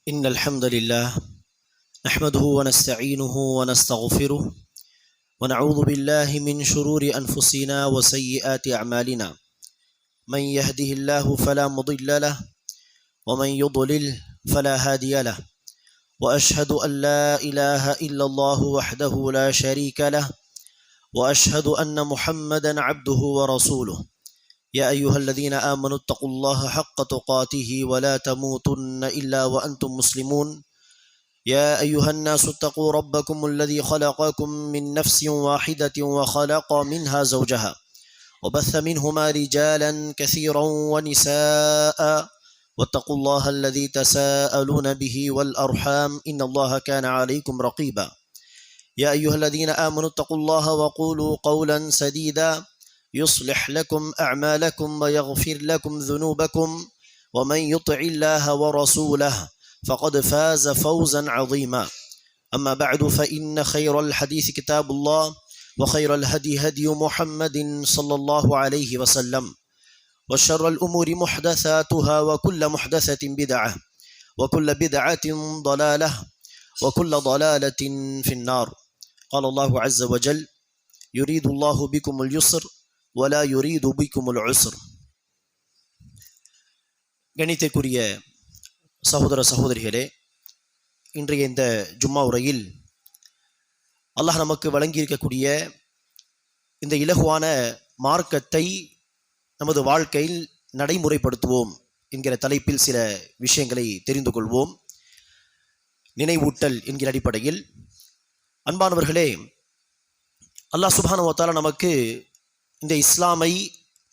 إن الحمد لله نحمده ونستعينه ونستغفره ونعوذ بالله من شرور أنفسنا وسيئات أعمالنا. من يهده الله فلا مضل له ومن يضلل فلا هادي له، وأشهد أن لا إله إلا الله وحده لا شريك له، وأشهد أن محمدا عبده ورسوله. يا أيها الذين آمنوا اتقوا الله حق تقاته ولا تموتن إلا وأنتم مسلمون. يا أيها الناس اتقوا ربكم الذي خلقكم من نفس واحدة وخلق منها زوجها وبث منهما رجالا كثيرا ونساء، واتقوا الله الذي تساءلون به والأرحام إن الله كان عليكم رقيبا. يا أيها الذين آمنوا اتقوا الله وقولوا قولا سديدا يصلح لكم أعمالكم ويغفر لكم ذنوبكم، ومن يطع الله ورسوله فقد فاز فوزا عظيما. أما بعد فإن خير الحديث كتاب الله، وخير الهدي هدي محمد صلى الله عليه وسلم، وشر الأمور محدثاتها وكل محدثة بدعة وكل بدعة ضلالة وكل ضلالة في النار. قال الله عز وجل: يريد الله بكم اليسر ولا يريد بكم العسر. கணித்திற்குரிய சகோதர சகோதரிகளே, இன்றைய இந்த ஜும்மா உரையில் அல்லாஹ் நமக்கு வழங்கியிருக்கக்கூடிய இந்த இலகுவான மார்க்கத்தை நமது வாழ்க்கையில் நடைமுறைப்படுத்துவோம் என்கிற தலைப்பில் சில விஷயங்களை தெரிந்து கொள்வோம். நினைவூட்டல் என்கிற அடிப்படையில், அன்பானவர்களே, அல்லாஹ் சுப்ஹானஹு வ தஆலா நமக்கு இந்த இஸ்லாமை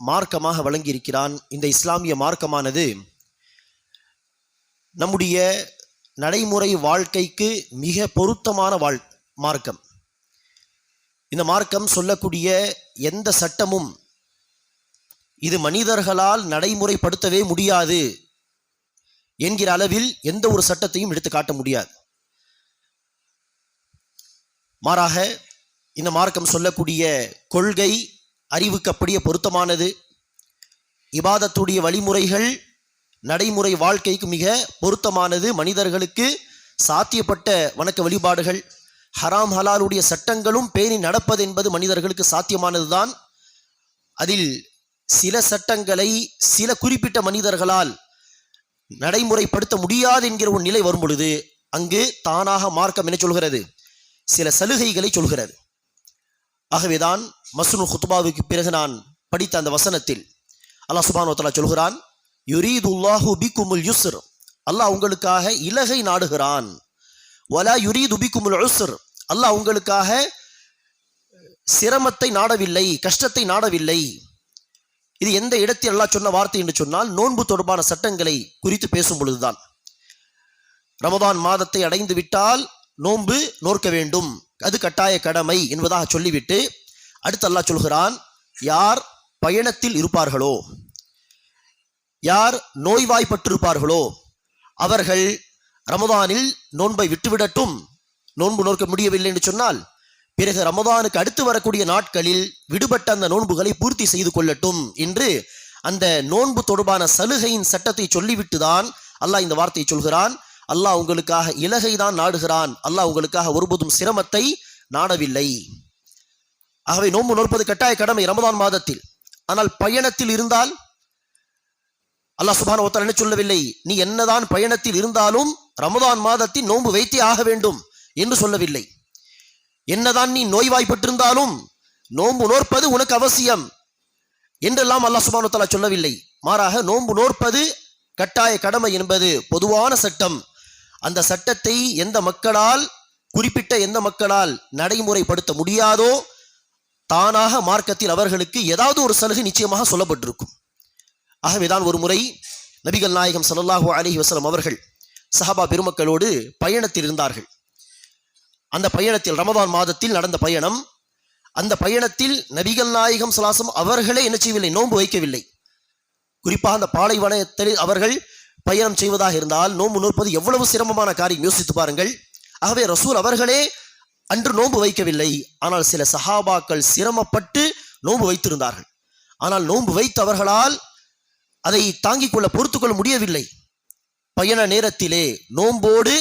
மார்க்கமாக வழங்கியிருக்கிறான். இந்த இஸ்லாமிய மார்க்கமானது நம்முடைய நடைமுறை வாழ்க்கைக்கு மிக பொருத்தமான மார்க்கம். இந்த மார்க்கம் சொல்லக்கூடிய எந்த சட்டமும் இது மனிதர்களால் நடைமுறைப்படுத்தவே முடியாது என்கிற அளவில் எந்த ஒரு சட்டத்தையும் எடுத்து காட்ட முடியாது. மாறாக இந்த மார்க்கம் சொல்லக்கூடிய கொள்கை அறிவுக்கு அப்படியே பொருத்தமானது. இபாதத்துடைய வழிமுறைகள் நடைமுறை வாழ்க்கைக்கு மிக பொருத்தமானது. மனிதர்களுக்கு சாத்தியப்பட்ட வணக்க வழிபாடுகள், ஹராம் ஹலாலுடைய சட்டங்களும் பேணி நடப்பது என்பது மனிதர்களுக்கு சாத்தியமானதுதான். அதில் சில சட்டங்களை சில குறிப்பிட்ட மனிதர்களால் நடைமுறைப்படுத்த முடியாது என்கிற ஒரு நிலை வரும் பொழுது அங்கு தானாக மார்க்கம் என்ன சொல்கிறது? சில சலுகைகளை சொல்கிறது. ஆகவேதான் மஸ்னூல் குத்பாவுக்கு பிறகு நான் படித்த அந்த வசனத்தில் அல்லாஹ் சுப்ஹானஹு வ தஆலா சொல்கிறான், யுரீதுல்லாஹு பிக்குமுல் யுஸ்ர், அல்லாஹ் உங்களுக்காக இலகை நாடுகிறான். வலா யுரீது பிக்குமுல் உஸ்ர், அல்லாஹ் உங்களுக்காக சிரமத்தை நாடவில்லை, கஷ்டத்தை நாடவில்லை. இது எந்த இடத்தில் அல்லாஹ் சொன்ன வார்த்தை என்று சொன்னால், நோன்பு தொடர்பான சட்டங்களை குறித்து பேசும் பொழுதுதான். ரமதான் மாதத்தை அடைந்து விட்டால் நோன்பு நோற்க வேண்டும், அது கட்டாய கடமை என்பதாக சொல்லிவிட்டு அடுத்து அல்லாஹ் சொல்கிறான், யார் பயணத்தில் இருப்பார்களோ, யார் நோய்வாய்ப்பட்டிருப்பார்களோ அவர்கள் ரமதானில் நோன்பை விட்டுவிடட்டும். நோன்பு நோக்க முடியவில்லை என்று சொன்னால் பிறகு ரமதானுக்கு அடுத்து வரக்கூடிய நாட்களில் விடுபட்ட அந்த நோன்புகளை பூர்த்தி செய்து கொள்ளட்டும் என்று அந்த நோன்பு தொடர்பான சலுகையின் சட்டத்தை சொல்லிவிட்டு தான் அல்லாஹ் இந்த வார்த்தையை சொல்கிறான். அல்லாஹ் உங்களுக்காக இலகை தான் நாடுகிறான், அல்லாஹ் உங்களுக்காக ஒருபோதும் சிரமத்தை நாடவில்லை. ஆகவே நோன்பு நோற்பது கட்டாய கடமை ரமதான் மாதத்தில். ஆனால் பயணத்தில் இருந்தால் அல்லாஹ் சுப்ஹானஹு வ தஆலா என்ன சொல்லவில்லை, நீ என்னதான் பயணத்தில் இருந்தாலும் ரமதான் மாதத்தில் நோன்பு வைத்தே ஆக வேண்டும் என்று சொல்லவில்லை. என்னதான் நீ நோய்வாய்ப்பட்டிருந்தாலும் நோன்பு நோற்பது உனக்கு அவசியம் என்றெல்லாம் அல்லாஹ் சுப்ஹானஹு வ தஆலா சொல்லவில்லை. மாறாக நோன்பு நோற்பது கட்டாய கடமை என்பது பொதுவான சட்டம். அந்த சட்டத்தை குறிப்பிட்ட எந்த மக்களால் நடைமுறைப்படுத்த முடியாதோ தானாக மார்க்கத்தில் அவர்களுக்கு ஏதாவது ஒரு சலுகை நிச்சயமாக சொல்லப்பட்டிருக்கும். ஆகவேதான் ஒரு முறை நபிகள் நாயகம் ஸல்லல்லாஹு அலைஹி வஸல்லம் அவர்கள் சஹாபா பெருமக்களோடு பயணத்தில் இருந்தார்கள். அந்த பயணத்தில் ரமதான் மாதத்தில் நடந்த பயணம். அந்த பயணத்தில் நபிகள் நாயகம் ஸல்லல்லாஹு அலைஹி வஸல்லம் அவர்களே என்ன செய்யவில்லை, நோன்பு வைக்கவில்லை. குறிப்பாக அந்த பாலைவனத்தில் அவர்கள் பயணம் செய்வதாக இருந்தால் நோன்பு நோற்பது எவ்வளவு சிரமமான காரியம், யோசித்து பாருங்கள். ஆகவே ரசூல் அவர்களே அன்று நோன்பு வைக்கவில்லை. ஆனால் சில சஹாபாக்கள் சிரமப்பட்டு நோன்பு வைத்திருந்தார்கள். ஆனால் நோன்பு வைத்தவர்களால் அதை தாங்கிக் கொள்ள பொறுத்துக்கொள்ள முடியவில்லை. பயண நேரத்திலே நோன்போடு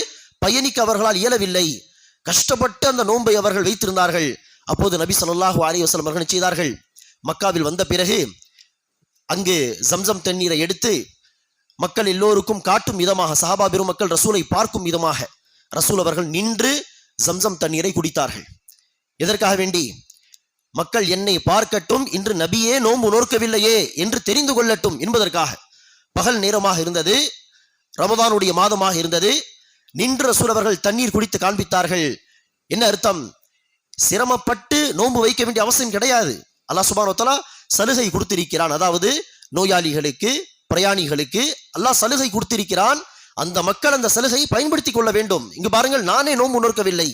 பயணிக்க அவர்களால் இயலவில்லை. கஷ்டப்பட்டு அந்த நோன்பை அவர்கள் வைத்திருந்தார்கள். அப்போது நபி ஸல்லல்லாஹு அலைஹி வஸல்லம் அவர்கள் செய்தார்கள், மக்காவில் வந்த பிறகு அங்கு ஜம்சம் தண்ணீரை எடுத்து மக்கள் எல்லோருக்கும் காட்டும் விதமாக, சஹாபா பெருமக்கள் ரசூலை பார்க்கும் விதமாக ரசூல் அவர்கள் நின்று ஜம்சம் தண்ணீரை குடித்தார்கள். எதற்காக வேண்டி? மக்கள் என்னை பார்க்கட்டும், இன்று நபியே நோன்பு நோற்கவில்லையே என்று தெரிந்து கொள்ளட்டும் என்பதற்காக. பகல் நேரமாக இருந்தது, ரமதானுடைய மாதமாக இருந்தது. நின்று ரசூல் அவர்கள் தண்ணீர் குடித்து காண்பித்தார்கள். என்ன அர்த்தம்? சிரமப்பட்டு நோன்பு வைக்க வேண்டிய அவசியம் கிடையாது. அல்லாஹ் சுப்ஹானஹு வ தஆலா சலுகை கொடுத்திருக்கிறான். அதாவது நோயாளிகளுக்கு, பிரயாணிகளுக்கு அல்லாஹ் சலுகை கொடுத்திருக்கிறான். அந்த மக்கள் அந்த சலுகையை பயன்படுத்திக் கொள்ள வேண்டும். இங்கு பாருங்கள், நானே நோன்பு நோற்கவில்லை,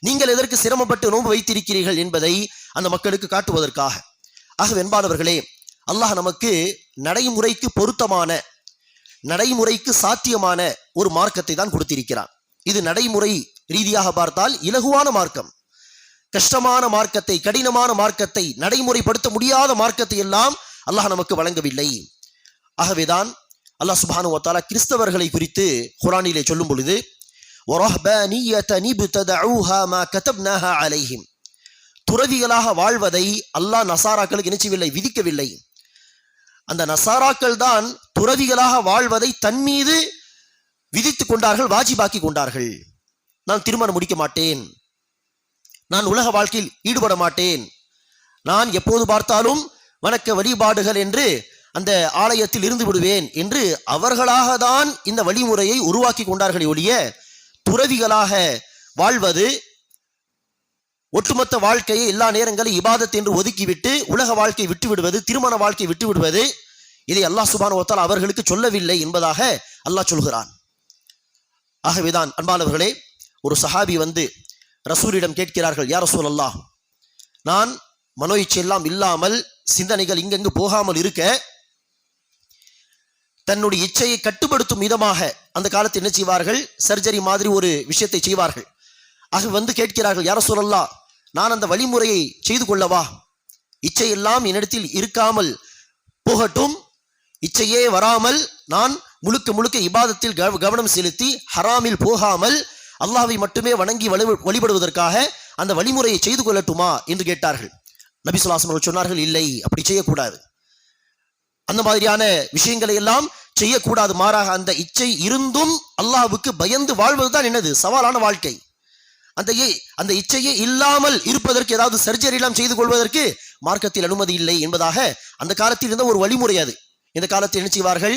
நீங்கள் எதற்கு சிரமப்பட்டு நோன்பு வைத்திருக்கிறீர்கள் என்பதை அந்த மக்களுக்கு காட்டுவதற்காக. ஆக வெண்பானவர்களே, அல்லாஹ் நமக்கு நடைமுறைக்கு பொருத்தமான, நடைமுறைக்கு சாத்தியமான ஒரு மார்க்கத்தை தான் கொடுத்திருக்கிறான். இது நடைமுறை ரீதியாக பார்த்தால் இலகுவான மார்க்கம். கஷ்டமான மார்க்கத்தை, கடினமான மார்க்கத்தை, நடைமுறைப்படுத்த முடியாத மார்க்கத்தை எல்லாம் அல்லாஹ் நமக்கு வழங்கவில்லை. ஆகவேதான் அல்லாஹ் சுப்ஹானஹு வ தஆலா கிறிஸ்தவர்களை குறித்து குர்ஆனிலே சொல்லும் பொழுது, வரஹ்பானியதன் இப்ததஊஹா மா கதப்னாஹா அலைஹிம், துறவிகளாக வாழ்வதை அல்லாஹ் நசாராக்களுக்கு நினைச்சவில்லை, விதிக்கவில்லை. அந்த நசாராக்கள் தான் துறவிகளாக வாழ்வதை தன் மீது விதித்துக் கொண்டார்கள், வாஜிபாக்கி கொண்டார்கள். நான் திருமணம் முடிக்க மாட்டேன், நான் உலக வாழ்க்கையில் ஈடுபட மாட்டேன், நான் எப்போது பார்த்தாலும் வணக்க வழிபாடுகள் என்று அந்த ஆலயத்தில் இருந்து விடுவேன் என்று அவர்களாக தான் இந்த வழிமுறையை உருவாக்கி கொண்டார்களே ஒழிய, துறவிகளாக வாழ்வது, ஒட்டுமொத்த வாழ்க்கையை எல்லா நேரங்களும் இபாதத் என்று ஒதுக்கிவிட்டு உலக வாழ்க்கை விட்டு விடுவது, திருமண வாழ்க்கை விட்டு விடுவது, இதை அல்லாஹ் சுப்ஹானஹு வ தஆலா அவர்களுக்கு சொல்லவில்லை என்பதாக அல்லாஹ் சொல்கிறான். ஆகவேதான் அன்பானவர்களே, ஒரு சஹாபி வந்து ரசூலிடம் கேட்கிறார்கள், யா ரசூலல்லாஹ், நான் மனோ இச்சை எல்லாம் இல்லாமல், சிந்தனைகள் இங்கெங்கு போகாமல் இருக்க, தன்னுடைய இச்சையை கட்டுப்படுத்தும் விதமாக அந்த காலத்தில் என்ன செய்வார்கள்? சர்ஜரி மாதிரி ஒரு விஷயத்தை செய்வார்கள். ஆக வந்து கேட்கிறார்கள், யா ரசூலல்லாஹ், நான் அந்த வழிமுறையை செய்து கொள்ளவா? இச்சை எல்லாம் என்னிடத்தில் இருக்காமல் போகட்டும், இச்சையே வராமல் நான் முழுக்க முழுக்க இபாதத்தில் கவனம் செலுத்தி ஹராமில் போகாமல் அல்லாஹ்வை மட்டுமே வணங்கி வழிபடுவதற்காக அந்த வழிமுறையை செய்து கொள்ளட்டுமா என்று கேட்டார்கள். நபி ஸல்லல்லாஹு அலைஹி வஸல்லம் சொன்னார்கள், இல்லை, அப்படி செய்யக்கூடாது, அந்த மாதிரியான விஷயங்களை எல்லாம் செய்யக்கூடாது. மாறாக அந்த இச்சை இருந்தும் அல்லாஹ்வுக்கு பயந்து வாழ்வதுதான் என்னது? சவாலான வாழ்க்கை. அந்த இச்சையே இல்லாமல் இருப்பதற்கு ஏதாவது சர்ஜரி எல்லாம் செய்து கொள்வதற்கு மார்க்கத்தில் அனுமதி இல்லை என்பதாக அந்த காலத்தில் இருந்த ஒரு வழிமுறை அது. இந்த காலத்தில் என்ன செய்வார்கள்?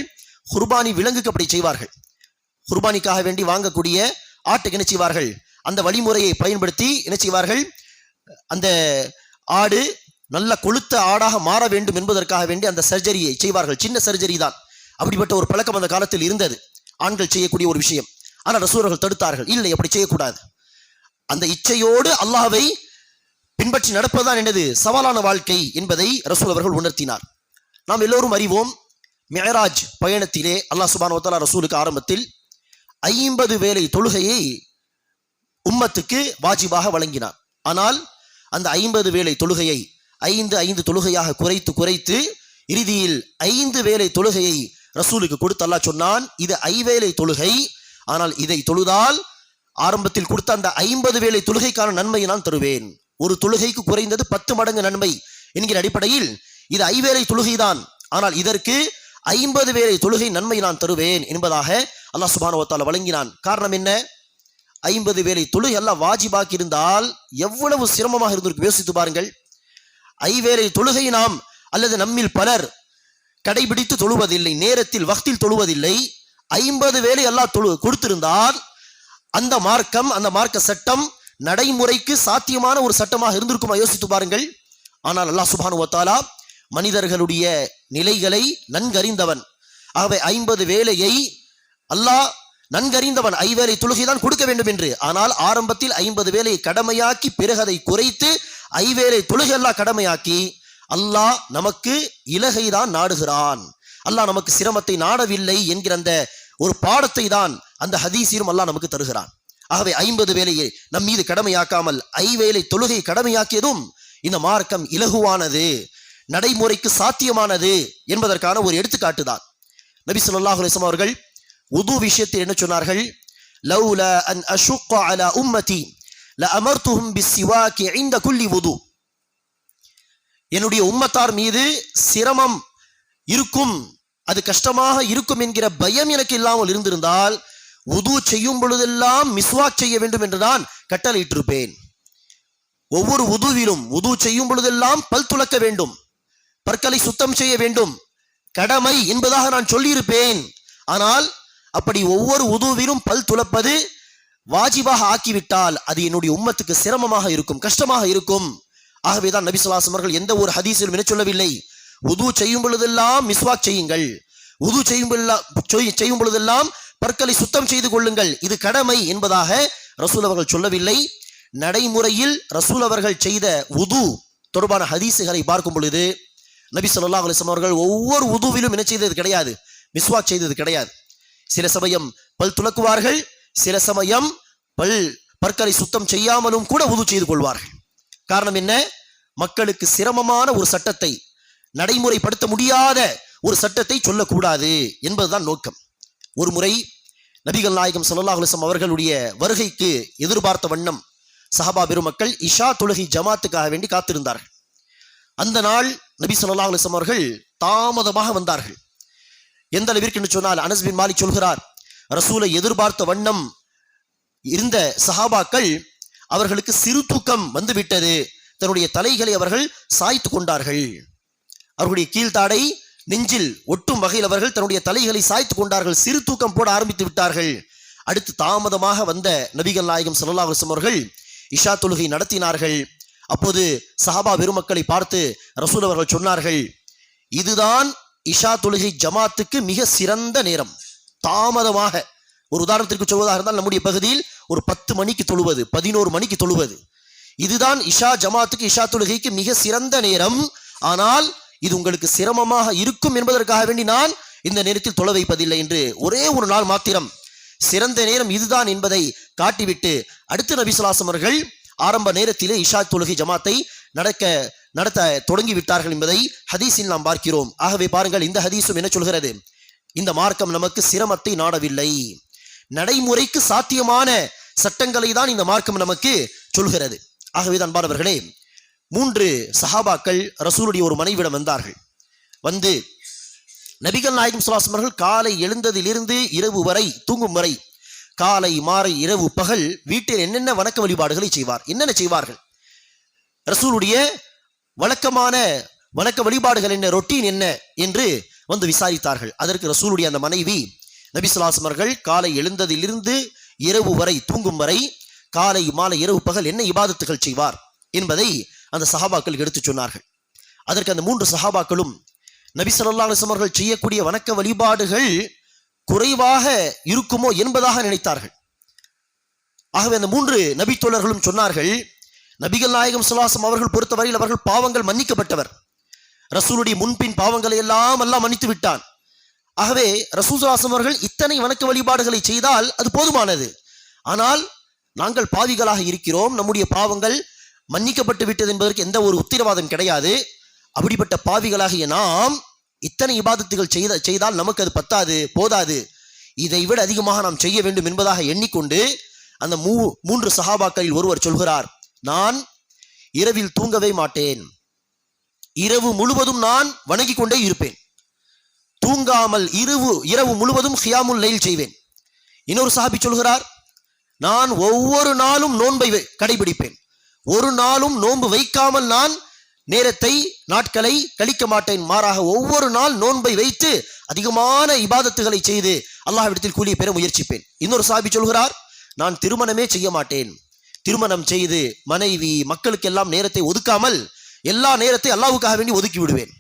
குர்பானி விலங்குக்கு அப்படி செய்வார்கள். குர்பானிக்காக வேண்டி வாங்கக்கூடிய ஆட்டுக்கு என்ன செய்வார்கள்? அந்த வழிமுறையை பயன்படுத்தி என்ன செய்வார்கள்? அந்த ஆடு நல்ல கொழுத்த ஆடாக மாற வேண்டும் என்பதற்காக வேண்டி அந்த சர்ஜரியை செய்வார்கள். சின்ன சர்ஜரி தான். அப்படிப்பட்ட ஒரு பழக்கம் அந்த காலத்தில் இருந்தது, ஆண்கள் செய்யக்கூடிய ஒரு விஷயம். ஆனால் ரசூலர்கள் தடுத்தார்கள், இல்லை, அப்படி செய்யக்கூடாது. அந்த இச்சையோடு அல்லாஹ்வை பின்பற்றி நடப்பதுதான் என்னது? சவாலான வாழ்க்கை என்பதை ரசூல் அவர்கள் உணர்த்தினார். நாம் எல்லோரும் அறிவோம், மிஅராஜ் பயணத்திலே அல்லாஹ் சுப்ஹானஹு வ தஆலா ரசூலுக்கு ஆரம்பத்தில் 50 வேளை தொழுகையை உம்மத்துக்கு வாஜிபாக வழங்கினார். ஆனால் அந்த 50 வேளை தொழுகையை 5 தொழுகையாக குறைத்து இறுதியில் 5 வேளை தொழுகையை ரசூலுக்கு கொடுத்து அல்லாஹ் சொன்னான், இது 5 வேளை தொழுகை, ஆனால் இதை தொழுதால் ஆரம்பத்தில் கொடுத்த அந்த 50 வேளை தொழுகைக்கான நன்மையை நான் தருவேன். ஒரு தொழுகைக்கு குறைந்தது 10 மடங்கு நன்மை என்கிற அடிப்படையில் இது 5 வேளை தொழுகைதான், ஆனால் இதற்கு 50 வேளை தொழுகை நன்மை நான் தருவேன் என்பதாக அல்லாஹ் சுப்ஹானஹு வ தஆலா வழங்கினான். காரணம் என்ன? 50 வேளை தொழுகை அல்லாஹ் வாஜிபாக்கி இருந்தால் எவ்வளவு சிரமமாக இருந்திருக்கு யோசித்து பாருங்கள். 5 வேளை தொழுகை நாம் அல்லது நம்மில் பலர் கடைபிடித்து தொழுவதில்லை, நேரத்தில் வக்தில் தொழுவதில்லை. 50 வேளை அல்லாஹ் கொடுத்திருந்தால் அந்த மார்க்கம், அந்த மார்க்க சட்டம் நடைமுறைக்கு சாத்தியமான ஒரு சட்டமாக இருந்திருக்குமா? யோசித்து பாருங்கள். ஆனால் அல்லாஹ் சுப்ஹானஹு வ தஆலா மனிதர்களுடைய நிலைகளை நன்கறிந்தவன். ஆகவே 50 வேளையை அல்லாஹ் நன்கறிந்தவன். 5 வேளை தொழுகை தான் கொடுக்க வேண்டும் என்று. ஆனால் ஆரம்பத்தில் 50 வேளையை கடமையாக்கி பிறகு அதை குறைத்து 5 வேளை தொழுகை அல்லாஹ் கடமையாக்கி, அல்லாஹ் நமக்கு இலகை தான் நாடுகிறான், அல்லாஹ் நமக்கு சிரமத்தை நாடவில்லை என்கிற அந்த ஒரு பாடத்தை தான் அந்த ஹதீஸிலும் அல்லாஹ் நமக்கு தருகிறான். ஆகவே 50 வேளையை நம் மீது கடமையாக்காமல் 5 வேளை தொழுகை கடமையாக்கியதும் இந்த மார்க்கம் இலகுவானது, நடைமுறைக்கு சாத்தியமானது என்பதற்கான ஒரு எடுத்துக்காட்டு தான். நபி ஸல்லல்லாஹு அலைஹி வஸல்லம் அவர்கள் உது விஷயத்தில் என்ன சொன்னார்கள்? லவ்லா அன் அஷுக்க அலா உம்மதி லஅமர்துஹும் பிஸ்ஸிவாகி இன்த குல்லி வுது. என்னுடைய உம்மத்தார் மீது சிரமம் இருக்கும், அது கஷ்டமாக இருக்கும் என்கிற பயம் எனக்கு இல்லாமல் இருந்திருந்தால் உது செய்யும் பொழுதெல்லாம் மிஸ்வாக் செய்ய வேண்டும் என்று நான் கட்டளையிட்டிருப்பேன். ஒவ்வொரு உதுவிலும் உது செய்யும் பொழுதெல்லாம் பல் துலக்க வேண்டும், பற்களை சுத்தம் செய்ய வேண்டும், கடமை என்பதாக நான் சொல்லியிருப்பேன். ஆனால் அப்படி ஒவ்வொரு உதுவிலும் பல் துலப்பது வாஜிபாக ஆக்கிவிட்டால் அது என்னுடைய உம்மத்துக்கு சிரமமாக இருக்கும், கஷ்டமாக இருக்கும். ஆகவேதான் நபி ஸல்லல்லாஹு அலைஹி வஸல்லம் அவர்கள் எந்த ஒரு ஹதீஸிலும் என்ன சொல்லவில்லை? உது செய்யும் பொழுதெல்லாம் மிஸ்வாக் செய்யுங்கள், உது செய்யும் பொழுதெல்லாம் பற்களை சுத்தம் செய்து கொள்ளுங்கள், இது கடமை என்பதாக ரசூல் அவர்கள் சொல்லவில்லை. நடைமுறையில் ரசூல் அவர்கள் செய்த உது தொடர்பான ஹதீஸுகளை பார்க்கும் பொழுது நபி ஸல்லல்லாஹு அலைஹி வஸல்லம் அவர்கள் ஒவ்வொரு உதுவிலும் என்ன செய்தது கிடையாது? மிஸ்வாக் செய்தது கிடையாது. சில சமயம் பல் துலக்குவார்கள், சில சமயம் பற்களை சுத்தம் செய்யாமலும் கூட உது செய்து கொள்வார்கள். காரணம் என்ன? மக்களுக்கு சிரமமான ஒரு சட்டத்தை, நடைமுறைப்படுத்த முடியாத ஒரு சட்டத்தை சொல்லக்கூடாது என்பதுதான் நோக்கம். ஒரு முறை நபிகள் நாயகம் ஸல்லல்லாஹு அலைஹி வஸல்லம் அவர்களுடைய வருகைக்கு எதிர்பார்த்த வண்ணம் சஹாபா பெருமக்கள் இஷா தொழுகை ஜமாத்துக்காக வேண்டி காத்திருந்தார்கள். அந்த நாள் நபி ஸல்லல்லாஹு அலைஹி வஸல்லம் அவர்கள் தாமதமாக வந்தார்கள். எந்த அளவிற்கு என்று சொன்னால், அனஸ் பின் மாலிக் சொல்கிறார், ரசூலை எதிர்பார்த்த வண்ணம் இருந்த சஹாபாக்கள் அவர்களுக்கு சிறு தூக்கம் வந்துவிட்டது. தன்னுடைய தலைகளை அவர்கள் சாய்த்து கொண்டார்கள். அவர்களுடைய கீழ்த்தாடை நெஞ்சில் ஒட்டும் வகையில் அவர்கள் தன்னுடைய தலைகளை சாய்த்து கொண்டார்கள். சிறு தூக்கம் போட ஆரம்பித்து விட்டார்கள். அடுத்து தாமதமாக வந்த நபிகள் நாயகம் ஸல்லல்லாஹு அலைஹி வஸல்லம் அவர்கள் இஷா தொழுகை நடத்தினார்கள். அப்போது சஹாபா பெருமக்களை பார்த்து ரசூல் அவர்கள் சொன்னார்கள், இதுதான் இஷா தொழுகை ஜமாத்துக்கு மிக சிறந்த நேரம். தாமதமாக, ஒரு உதாரணத்திற்கு சொல்வதாக இருந்தால், நம்முடைய பகுதியில் ஒரு 10 மணிக்கு தொழுவது, 11 மணிக்கு தொழுவது, இதுதான் இஷா ஜமாத்துக்கு, இஷா தொழுகைக்கு மிக சிறந்த நேரம். ஆனால் இது உங்களுக்கு சிரமமாக இருக்கும் என்பதற்காக வேண்டி நான் இந்த நேரத்தில் தொழ வைப்பதில்லை என்று ஒரே ஒரு நாள் மாத்திரம் சிறந்த நேரம் இதுதான் என்பதை காட்டிவிட்டு அடுத்து நபி ஸல்லல்லாஹு அலைஹி வஸல்லம் அவர்கள் ஆரம்ப நேரத்திலே இஷா தொழுகை ஜமாத்தை நடத்த தொடங்கி விட்டார்கள் என்பதை ஹதீஸில் நாம் பார்க்கிறோம். ஆகவே பாருங்கள், இந்த ஹதீஸும் என்ன சொல்கிறது? இந்த மார்க்கம் நமக்கு சிரமத்தை நாடவில்லை, நடைமுறைக்கு சாத்தியமான சட்டங்களை தான் இந்த மார்க்கம் நமக்கு சொல்கிறது. ஆகவே தான் அன்பானவர்களே, 3 சஹாபாக்கள் ரசூலுடைய ஒரு மனைவிடம் வந்தார்கள். வந்து நபிகள் நாயகம் ஸல்லல்லாஹு அலைஹி வஸல்லம் அவர்கள் காலை எழுந்ததிலிருந்து இரவு வரை தூங்கும் வரை, காலை மாலை இரவு பகல் வீட்டில் என்னென்ன வணக்க வழிபாடுகளை என்னென்ன செய்வார்கள், ரசூலுடைய வழக்கமான வணக்க வழிபாடுகள் என்ன, ரொட்டீன் என்ன என்று வந்து விசாரித்தார்கள். அதற்கு ரசூலுடைய அந்த மனைவி நபி ஸல்லல்லாஹு அலைஹி வஸல்லம் அவர்கள் காலை எழுந்ததிலிருந்து இரவு வரை தூங்கும் வரை காலை மாலை இரவு பகல் என்ன இபாதத்துகள் செய்வார் என்பதை அந்த சஹாபாக்கள் எடுத்து சொன்னார்கள். அதற்கு அந்த 3 சஹாபாக்களும் நபி ஸல்லல்லாஹு அலைஹி வஸல்லம் அவர்கள் செய்யக்கூடிய வணக்க வழிபாடுகள் குறைவாக இருக்குமோ என்பதாக நினைத்தார்கள். ஆகவே அந்த 3 நபி தோழர்களும் சொன்னார்கள், நபிகள் நாயகம் ஸல்லல்லாஹு அலைஹி வஸல்லம் அவர்கள் பொறுத்தவரையில் அவர்கள் பாவங்கள் மன்னிக்கப்பட்டவர், ரசூலுடைய முன்பின் பாவங்களை எல்லாம் அல்லாஹ் மன்னித்து விட்டான். ஆகவே ரசூல் ஸல்லல்லாஹு அலைஹி வஸல்லம் அவர்கள் இத்தனை வணக்க வழிபாடுகளை செய்தால் அது போதுமானது. ஆனால் நாங்கள் பாவிகளாக இருக்கிறோம், நம்முடைய பாவங்கள் மன்னிக்கப்பட்டு விட்டது என்பதற்கு எந்த ஒரு உத்தரவாதம் கிடையாது. அப்படிப்பட்ட பாவிகளாகிய நாம் இத்தனை இபாதத்துகள் செய்தால் நமக்கு அது போதாது, இதை விட அதிகமாக நாம் செய்ய வேண்டும் என்பதாக எண்ணிக்கொண்டு அந்த 3 சஹாபாக்களில் ஒருவர் சொல்கிறார், நான் இரவில் தூங்கவே மாட்டேன், இரவு முழுவதும் நான் வணங்கிக் கொண்டே இருப்பேன், தூங்காமல் இரவு முழுவதும் கியாமுல் லைல் செய்வேன். இன்னொரு சஹாபி சொல்கிறார், நான் ஒவ்வொரு நாளும் நோன்பை கடைபிடிப்பேன், ஒரு நாளும் நோன்பு வைக்காமல் நான் நாட்களை கழிக்க மாட்டேன், மாறாக ஒவ்வொரு நாள் நோன்பை வைத்து அதிகமான இபாதத்துகளை செய்து அல்லாஹ்விடத்தில் கூலியை பெற முயற்சிப்பேன். இன்னொரு சஹாபி சொல்கிறார், நான் திருமணமே செய்ய மாட்டேன், திருமணம் செய்து மனைவி மக்களுக்கு எல்லாம் நேரத்தை ஒதுக்காமல் எல்லா நேரத்தை அல்லாஹ்வுக்காக வேண்டி ஒதுக்கி விடுவேன்,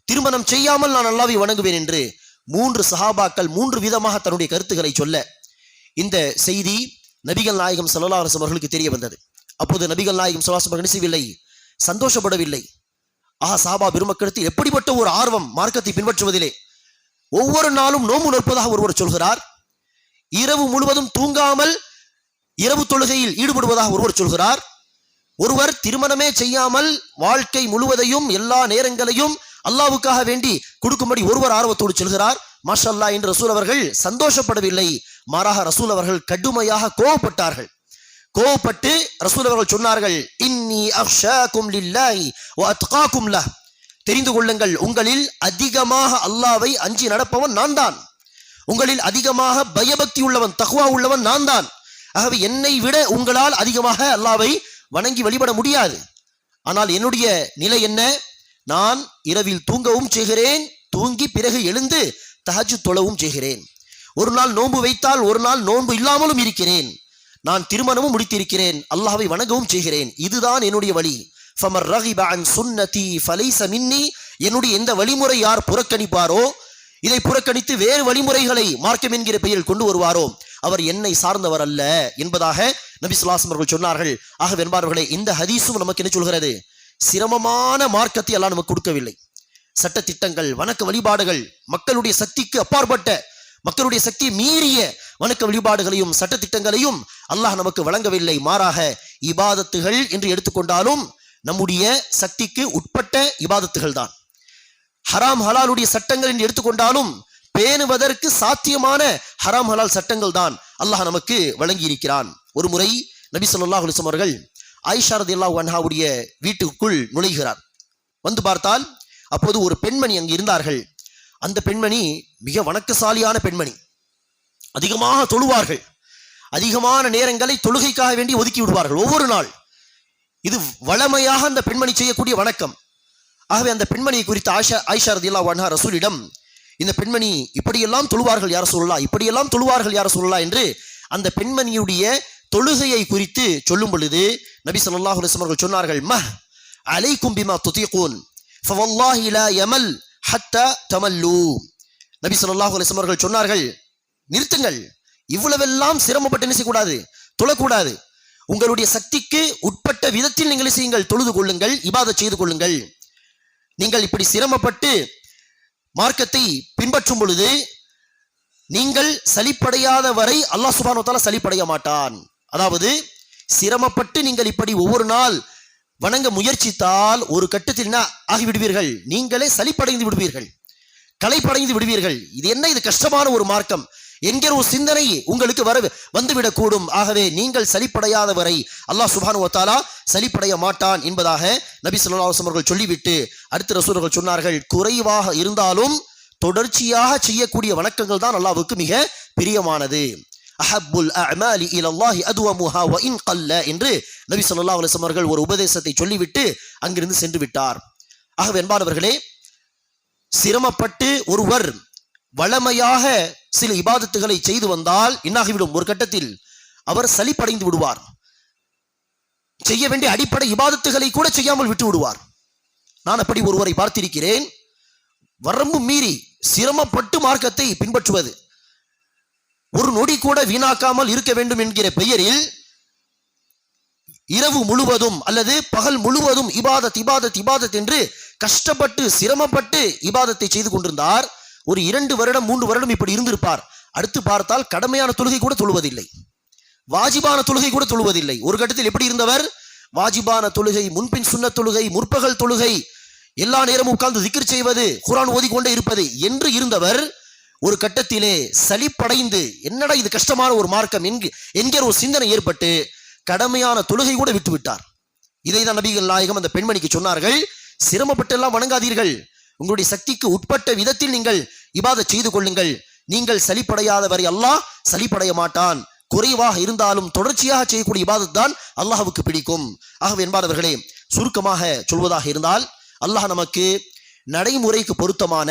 திருமணம் செய்யாமல் நான் அல்லாஹ்வை வணங்குவேன் என்று 3 சஹாபாக்கள் 3 விதமாக தன்னுடைய கருத்துக்களை சொல்ல இந்த செய்தி நபிகள் நாயகம் ஸல்லல்லாஹு அலைஹி வஸல்லம் அவர்களுக்கு தெரிய வந்தது. அப்போது நபிகள் நாயகம் ஸல்லல்லாஹு அலைஹி வஸல்லம் நினைக்கவில்லை, சந்தோஷப்படவில்லை. சஹாபா பெருமக்களிடத்தில் எப்படிப்பட்ட ஒரு ஆர்வம் மார்க்கத்தை பின்பற்றுவதிலே. ஒவ்வொரு நாளும் நோன்பு நோற்பதாக ஒருவர் சொல்கிறார், இரவு முழுவதும் தூங்காமல் இரவு தொழுகையில் ஈடுபடுவதாக ஒருவர் சொல்கிறார், ஒருவர் திருமணமே செய்யாமல் வாழ்க்கை முழுவதையும் எல்லா நேரங்களையும் அல்லாஹ்வுக்காக வேண்டி கொடுக்கும்படி ஒருவர் ஆர்வத்தோடு சொல்கிறார், மாஷா அல்லாஹ் என்று ரசூல் அவர்கள் சந்தோஷப்படவில்லை. மாறாக ரசூல் அவர்கள் கடுமையாக கோபப்பட்டார்கள். கோபப்பட்டு ரசூல் அவர்கள் சொன்னார்கள், இன்னி அக்ஷாக்கும் லில்லாஹி வ அத்காக்கும் லஹ், தெரிந்து கொள்ளுங்கள், உங்களில் அதிகமாக அல்லாஹ்வை அஞ்சி நடப்பவன் நான் தான், உங்களில் அதிகமாக பயபக்தி உள்ளவன் தக்வா உள்ளவன் நான் தான். ஆகவே என்னை விட உங்களால் அதிகமாக அல்லாஹ்வை வணங்கி வழிபட முடியாது. ஆனால் என்னுடைய நிலை என்ன? நான் இரவில் தூங்கவும் செய்கிறேன், தூங்கி பிறகு எழுந்து தஹஜ்ஜுத் தொழவும் செய்கிறேன். ஒரு நாள் நோன்பு வைத்தால் ஒரு நாள் நோன்பு இல்லாமலும் இருக்கிறேன். நான் திருமணமும் முடித்திருக்கிறேன், அல்லாஹ்வை வணங்கவும் செய்கிறேன். இதுதான் என்னுடைய வழி. ஃபமர் ரகிப அன் சுன்னதி ஃபலைஸ மின்னி, என்னுடைய எந்த வழிமுறை யார் புறக்கணிப்பாரோ, இதை புறக்கணித்து வேறு வழிமுறைகளை மார்க்கம் என்கிற பெயரில் கொண்டு வருவாரோ அவர் என்னை சார்ந்தவர் அல்ல என்பதாக நபி ஸல்லல்லாஹு அலைஹி வஸல்லம் அவர்கள் சொன்னார்கள். ஆக வெண்பார்களே, இந்த ஹதீஸும் நமக்கு என்ன சொல்கிறது? சிரமமான மார்க்கத்தை எல்லாம் நமக்கு கொடுக்கவில்லை. சட்ட திட்டங்கள், வணக்க வழிபாடுகள், மக்களுடைய சக்திக்கு அப்பாற்பட்ட, மக்களுடைய சக்தி மீறிய வணக்க வழிபாடுகளையும் சட்ட திட்டங்களையும் அல்லாஹ் நமக்கு வழங்கவில்லை. மாறாக இபாதத்துகள் என்று எடுத்துக்கொண்டாலும் நம்முடைய சக்திக்கு உட்பட்ட இபாதத்துகள் தான். ஹராம் ஹலாலுடைய சட்டங்கள் என்று எடுத்துக்கொண்டாலும் பேணுவதற்கு சாத்தியமான ஹராம் ஹலால் சட்டங்கள் தான் அல்லாஹ் நமக்கு வழங்கி இருக்கிறான். ஒரு முறை நபி ஸல்லல்லாஹு அலைஹி வஸல்லம் அவர்கள் ஆயிஷா ரலியல்லாஹு அன்ஹாவுடைய வீட்டுக்குள் நுழைகிறார். வந்து பார்த்தால் அப்போது ஒரு பெண்மணி அங்கு இருந்தார்கள். அந்த பெண்மணி மிக வணக்கசாலியான பெண்மணி, அதிகமாக தொழுவார்கள், அதிகமான நேரங்களை தொழுகைக்காக வேண்டி ஒதுக்கி விடுவார்கள் ஒவ்வொரு நாள். இது வளமையாக அந்த பெண்மணி செய்யக்கூடிய வணக்கம். ஆகவே அந்த பெண்மணியை குறித்து ஆயிஷா ரலியல்லாஹு அன்ஹா ரசூலிடம், இந்த பெண்மணி இப்படியெல்லாம் தொழுவார்கள் யார் சொல்லலாம், இப்படியெல்லாம் தொழுவார்கள் யார் சொல்லலாம் என்று அந்த பெண்மணியுடைய தொழுகையை குறித்து சொல்லும் பொழுது நபி ஸல்லல்லாஹு அலைஹி வஸல்லம் அவர்கள் சொன்னார்கள், மஹ் அலைக்கும் பிமா துதீகூன் ஃபவல்லாஹி லா யமல் ஹத்தா தமல்லு. நபி ஸல்லல்லாஹு அலைஹி வஸல்லம் அவர்கள் சொன்னார்கள், நிறுத்துங்கள், இவ்வளவெல்லாம் சிரமப்பட்டு என்ன செய்யக்கூடாது, தொழக்கூடாது. உங்களுடைய சக்திக்கு உட்பட்ட விதத்தில் நீங்கள் செய்யுங்கள், தொழுது கொள்ளுங்கள், இபாதத் செய்து கொள்ளுங்கள். நீங்கள் இப்படி சிரமப்பட்டு மார்க்கத்தை பின்பற்றும் பொழுது நீங்கள் சலிப்படையாத வரை அல்லாஹ் சுப்ஹானஹு வ தஆலா சலிப்படைய மாட்டான். அதாவது சிரமப்பட்டு நீங்கள் இப்படி ஒவ்வொரு நாள் வணங்க முயற்சித்தால் ஒரு கட்டத்தில் என்ன ஆகிவிடுவீர்கள்? நீங்களே சலிப்படைந்து விடுவீர்கள், களைப்படைந்து விடுவீர்கள். இது என்ன, இது கஷ்டமான ஒரு மார்க்கம் என்கிற ஒரு சிந்தனை உங்களுக்கு வந்துவிடக்கூடும். ஆகவே நீங்கள் சலிப்படையாத வரை அல்லாஹ் சுப்ஹானஹு வ தஆலா சலிப்படைய மாட்டான் என்பதாக நபி ஸல்லல்லாஹு அலைஹி வஸல்லம் அவர்கள் சொல்லிவிட்டு அடுத்த ரசூலர்கள் சொன்னார்கள், குறைவாக இருந்தாலும் தொடர்ச்சியாக செய்யக்கூடிய வணக்கங்கள் தான் அல்லாஹ்வுக்கு மிக பிரியமானது. அஹப்புல் அஅமாலி இலல்லாஹி அத்வமுஹா வ இன் கல்ல என்று நபி ஸல்லல்லாஹு அலைஹி வஸல்லம் அவர்கள் ஒரு உபதேசத்தை சொல்லிவிட்டு அங்கிருந்து சென்று விட்டார். ஆகவே அன்பானவர்களே, சிரமப்பட்டு ஒருவர் வளமையாக சில இபாதத்துகளை செய்து வந்தால் என்னாகிவிடும்? ஒரு கட்டத்தில் அவர் சலிப்படைந்து விடுவார், செய்ய வேண்டிய அடிப்படை இபாதத்துகளை கூட செய்யாமல் விட்டு விடுவார். நான் அப்படி ஒருவரை பார்த்திருக்கிறேன். வரம்பு மீறி சிரமப்பட்டு மார்க்கத்தை பின்பற்றுவது, ஒரு நொடி கூட வீணாக்காமல் இருக்க வேண்டும் என்கிற பெயரில் இரவு முழுவதும் அல்லது பகல் முழுவதும் இபாதத் இபாதத் இபாதத் என்று கஷ்டப்பட்டு சிரமப்பட்டு இபாதத்தை செய்து கொண்டிருந்தார். ஒரு 2 வருடம் 3 வருடம் இப்படி இருந்திருப்பார். அடுத்து பார்த்தால் கடமையான தொழுகை கூட தொழுவதில்லை, வாஜிபான தொழுகை கூட தொழுவதில்லை. ஒரு கட்டத்தில் எப்படி இருந்தவர்? வாஜிபான தொழுகை, முன்பின் சுன்னத் தொழுகை, முற்பகல் தொழுகை, எல்லா நேரமும் உட்கார்ந்து திக்ர் செய்வது, குர்ஆன் ஓதிக்கொண்டே இருப்பது என்று இருந்தவர் ஒரு கட்டத்திலே சலிப்படைந்து, என்னடா இது கஷ்டமான ஒரு மார்க்கம் என்கிற ஒரு சிந்தனை ஏற்பட்டு கடமையான தொழுகை கூட விட்டுவிட்டார். இதை தான் நபிகள் நாயகம் அந்த பெண்மணிக்கு சொன்னார்கள், சிரமப்பட்டு எல்லாம் வணங்காதீர்கள், உங்களுடைய சக்திக்கு உட்பட்ட விதத்தில் நீங்கள் இபாதத் செய்து கொள்ளுங்கள். நீங்கள் சலிப்படையாத வரை அல்லாஹ் சலிப்படைய மாட்டான். குறைவாக இருந்தாலும் தொடர்ச்சியாக செய்யக்கூடிய இபாதத் தான் அல்லாஹ்வுக்கு பிடிக்கும். ஆகவே என்பார்களே, சுருக்கமாக சொல்வதாக இருந்தால் அல்லாஹ் நமக்கு நடைமுறைக்கு பொருத்தமான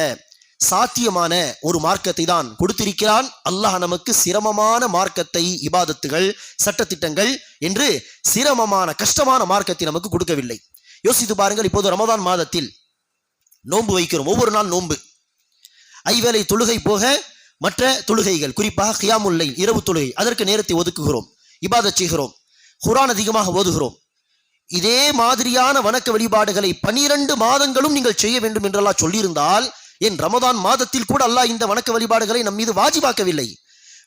சாத்தியமான ஒரு மார்க்கத்தை தான் கொடுத்திருக்கிறான். அல்லாஹ் நமக்கு சிரமமான மார்க்கத்தை, இபாதத்துகள், சட்டத்திட்டங்கள் என்று சிரமமான கஷ்டமான மார்க்கத்தை நமக்கு கொடுக்கவில்லை. யோசித்து பாருங்கள், இப்போது ரமதான் மாதத்தில் நோன்பு வைக்கிறோம், ஒவ்வொரு நாள் நோன்பு, ஐவேளை தொழுகை போக மற்ற தொழுகைகள், குறிப்பாக கியாமுல் லைல் இரவு தொழுகை, அதற்கு நேரத்தை ஒதுக்குகிறோம், இபாதத் செய்கிறோம், குர்ஆன் அதிகமாக ஓதுகிறோம். இதே மாதிரியான வணக்க வழிபாடுகளை 12 மாதங்களும் நீங்கள் செய்ய வேண்டும் என்று அல்லாஹ் சொல்லியிருந்தால், என் ரமதான் மாதத்தில் கூட அல்லாஹ் இந்த வணக்க வழிபாடுகளை நம் மீது வாஜிபாக்கவில்லை,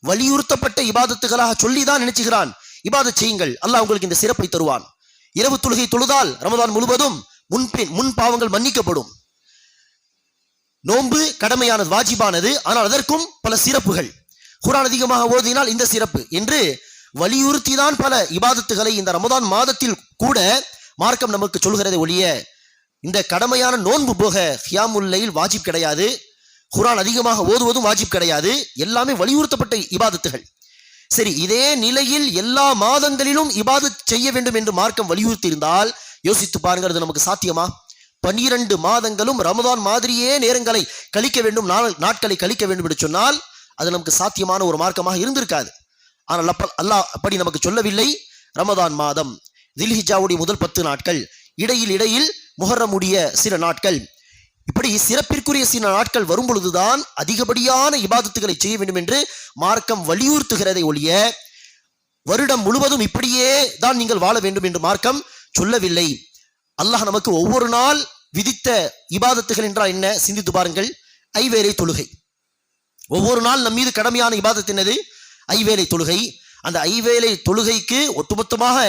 வலியுறுத்தப்பட்ட இபாதத்துகளாக சொல்லிதான் நினைச்சுகிறான். இபாதத் செய்யுங்கள், அல்லாஹ் உங்களுக்கு இந்த சிறப்பை தருவான். இரவு தொழுகை தொழுதால் ரமதான் முழுவதும் முன் பாவங்கள் மன்னிக்கப்படும். நோன்பு கடமையானது, வாஜிபானது. ஆனால் அதற்கும் பல சிறப்புகள். குர்ஆன் அதிகமாக ஓதினால் இந்த சிறப்பு என்று வலியுறுத்தி தான் பல இபாதத்துகளை இந்த ரமதான் மாதத்தில் கூட மார்க்கம் நமக்கு சொல்கிறதை ஒழிய இந்த கடமையான நோன்பு போக கியாமுல் லைல் வாஜிப் கிடையாது, குர்ஆன் அதிகமாக ஓதுவதும் வாஜிப் கிடையாது. எல்லாமே வலியுறுத்தப்பட்ட இபாதத்துகள். சரி, இதே நிலையில் எல்லா மாதங்களிலும் இபாதத் செய்ய வேண்டும் என்று மார்க்கம் வலியுறுத்தி இருந்தால் யோசித்து பாருங்கள், அது நமக்கு சாத்தியமா? 12 மாதங்களும் ரமதான் மாதிரியே நேரங்களை கழிக்க வேண்டும், நாட்களை கழிக்க வேண்டும் என்று சொன்னால் அது நமக்கு சாத்தியமான ஒரு மார்க்கமாக இருந்திருக்காது. ஆனால் அல்லாஹ் அப்படி நமக்கு சொல்லவில்லை. ரமதான் மாதம், தில்ஹிஜாவுடைய முதல் 10 நாட்கள், இடையில் முஹர்ரமுடைய சில நாட்கள், இப்படி சிறப்பிற்குரிய சில நாட்கள் வரும் பொழுதுதான் அதிகப்படியான இபாதத்துகளை செய்ய வேண்டும் என்று மார்க்கம் வலியுறுத்துகிறதை ஒழிய வருடம் முழுவதும் இப்படியே தான் நீங்கள் வாழ வேண்டும் என்று மார்க்கம் சொல்லவில்லை. அல்லாஹ் நமக்கு ஒவ்வொரு நாள் விதித்த இபாதத்துகள் என்றால் என்ன சிந்தித்து பாருங்கள். ஐவேளை தொழுகை, ஒவ்வொரு நாள் நம் மீது கடமையான இபாதத் என்னது? ஐவேளை தொழுகை. அந்த ஐவேளை தொழுகைக்கு ஒட்டுமொத்தமாக